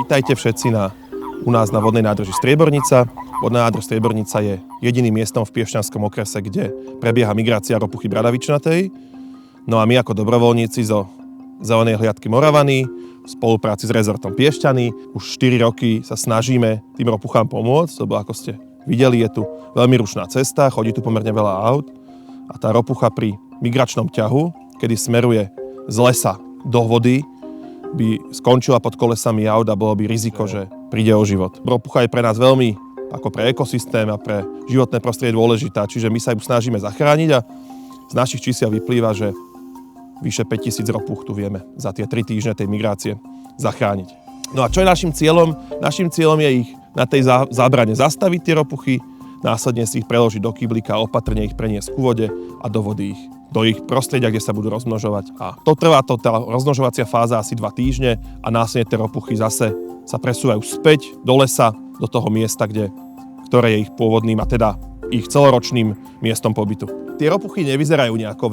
Vítajte všetci u nás na vodnej nádrži Striebornica. Vodná nádrž Striebornica je jediným miestom v Piešťanskom okrese, kde prebieha migrácia ropuchy bradavičnatej. No a my ako dobrovoľníci zo Zelenej hliadky Moravany v spolupráci s rezortom Piešťany už 4 roky sa snažíme tým ropuchám pomôcť, lebo ako ste videli, je tu veľmi rušná cesta, chodí tu pomerne veľa aut a tá ropucha pri migračnom ťahu, kedy smeruje z lesa do vody, by skončila pod kolesami aut a bolo by riziko, že príde o život. Ropucha je pre nás veľmi, ako pre ekosystém a pre životné prostredie dôležitá, čiže my sa ju snažíme zachrániť a z našich čísiel vyplýva, že vyše 5000 ropuch tu vieme za tie 3 týždne tej migrácie zachrániť. No a čo je našim cieľom? Našim cieľom je ich na tej zábrane zastaviť tie ropuchy, následne si ich preložiť do kyblíka a opatrne ich preniesť ku vode a do vody do ich prostredia, kde sa budú rozmnožovať. A to trvá tá rozmnožovacia fáza asi 2 týždne a následne tie ropuchy zase sa presúvajú späť do lesa, do toho miesta, ktoré je ich pôvodným a teda ich celoročným miestom pobytu. Tie ropuchy nevyzerajú nejako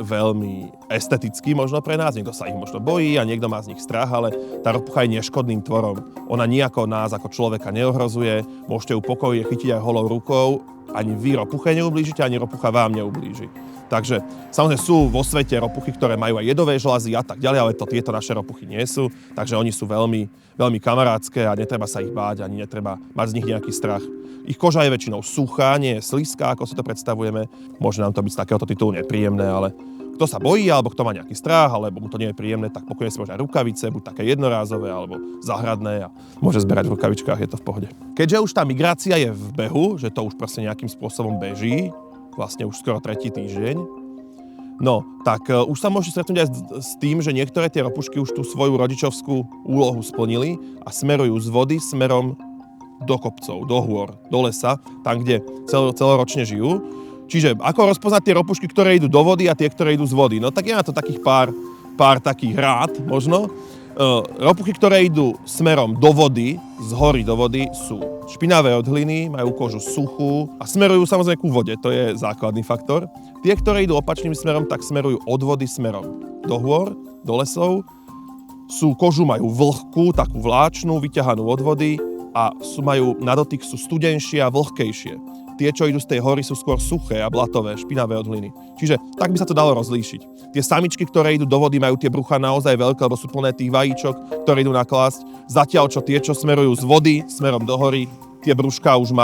veľmi esteticky možno pre nás, niekto sa ich možno bojí a niekto má z nich strach, ale tá ropucha je neškodným tvorom. Ona nijako nás ako človeka neohrozuje, môžete ju pokojne chytiť aj holou rukou, ani vy ropuche neublížite, ani ropucha vám neublíži. Takže samozrejme sú vo svete ropuchy, ktoré majú aj jedové žľazy a tak ďalej, ale tieto naše ropuchy nie sú, takže oni sú veľmi, veľmi kamarátske a netreba sa ich báť, ani netreba mať z nich nejaký strach. Ich koža je väčšinou suchá, nie je slizká, ako si to predstavujeme. Môže nám to byť z takéhoto titulu nepríjemné, ale kto sa bojí, alebo kto má nejaký strach, alebo mu to nie je príjemné, tak pokojne si môže aj rukavice, buď také jednorázové, alebo záhradné a môže zberať v rukavičkách, je to v pohode. Keďže už tá migrácia je v behu, že to už proste nejakým spôsobom beží, vlastne už skoro 3. týždeň, no, tak už sa môžete stretnúť aj s tým, že niektoré tie ropušky už tú svoju rodičovskú úlohu splnili a smerujú z vody smerom do kopcov, do hôr, do lesa, tam, kde celoročne žijú. Čiže ako rozpoznať tie ropušky, ktoré idú do vody a tie, ktoré idú z vody? No tak je na to takých pár takých rád možno. Ropuchy, ktoré idú smerom do vody, z hory do vody, sú špinavé od hliny, majú kožu suchú a smerujú samozrejme ku vode, to je základný faktor. Tie, ktoré idú opačným smerom, tak smerujú od vody smerom do hôr, do lesov. Kožu majú vlhkú, takú vláčnú, vyťahanú od vody a majú na dotyk sú studenšie a vlhkejšie. Tie, čo idú z tej hory, sú skôr suché a blatové, špinavé od hliny. Čiže tak by sa to dalo rozlíšiť. Tie samičky, ktoré idú do vody, majú tie brucha naozaj veľké, lebo sú plné tých vajíčok, ktoré idú naklásť. Zatiaľ, čo tie, čo smerujú z vody, smerom do hory, tie brúška už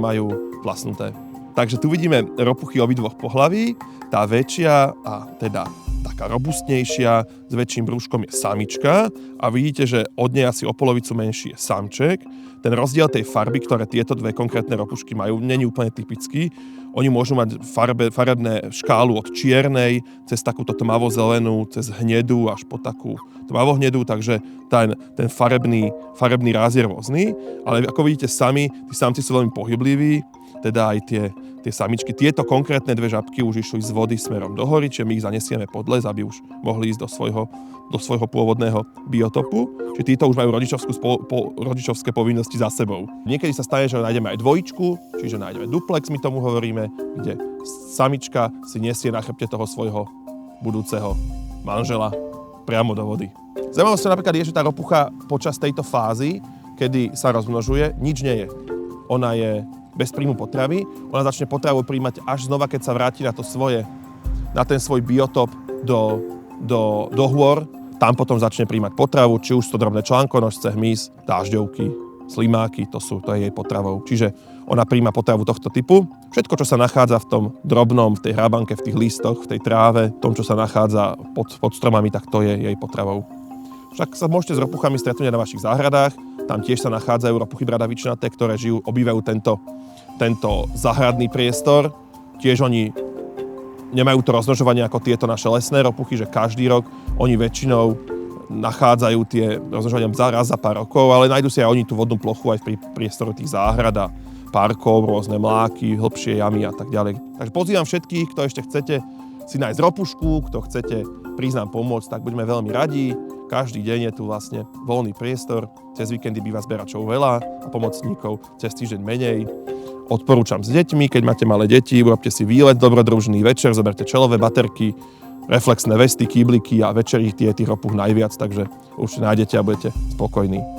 majú plasnuté. Takže tu vidíme ropuchy obidvoch pohlaví. Tá väčšia a teda taká robustnejšia s väčším brúškom je samička a vidíte, že od nej asi o polovicu menší je samček. Ten rozdiel tej farby, ktoré tieto dve konkrétne ropušky majú, nie je úplne typický. Oni môžu mať farebné škálu od čiernej, cez takúto tmavo-zelenú, cez hnedú až po takú tmavo-hnedú, takže ten farebný ráz je rôzny. Ale ako vidíte sami, tí samci sú veľmi pohybliví, teda aj tie samičky. Tieto konkrétne dve žabky už išli z vody smerom do hory, čiže my ich zanesieme pod les, aby už mohli ísť do svojho pôvodného biotopu. Čiže títo už majú rodičovské povinnosti za sebou. Niekedy sa stane, že nájdeme aj dvojičku, čiže nájdeme duplex, my tomu hovoríme, kde samička si nesie na chrbte toho svojho budúceho manžela priamo do vody. Zaujímavosťou napríklad je, že tá ropucha počas tejto fázy, kedy sa rozmnožuje, nič nie je. Ona je bez príjmu potravy. Ona začne potravu príjmať až znova, keď sa vráti na ten svoj biotop do hôr. Tam potom začne príjmať potravu, či už sú to drobné článkonožce, hmyz, dážďovky, slimáky, to je jej potravou. Čiže ona príjma potravu tohto typu. Všetko, čo sa nachádza v tom drobnom, v tej hrabanke, v tých listoch, v tej tráve, v tom, čo sa nachádza pod stromami, tak to je jej potravou. Však sa môžete s ropuchami stretnúť na vašich záhradách. Tam tiež sa nachádzajú ropuchy bradavičnaté, ktoré obývajú tento záhradný priestor. Tiež oni nemajú to rozmnožovanie ako tieto naše lesné ropuchy, že každý rok oni väčšinou nachádzajú tie rozmnožovania raz za pár rokov, ale nájdu si aj oni tú vodnú plochu aj v priestoru tých záhrad a parkov, rôzne mláky, hlbšie jamy a tak ďalej. Takže pozývam všetkých, kto ešte chcete si nájsť ropušku, kto chcete prísť nám pomôcť, tak budeme veľmi radi. Každý deň je tu vlastne voľný priestor. Cez víkendy býva zberačov veľa a pomocníkov cez týždeň menej. Odporúčam s deťmi, keď máte malé deti, urobte si výlet dobrodružný večer, zoberte čelové baterky, reflexné vesty, kýbliky a večer ich tých ropuch najviac, takže určite nájdete a budete spokojní.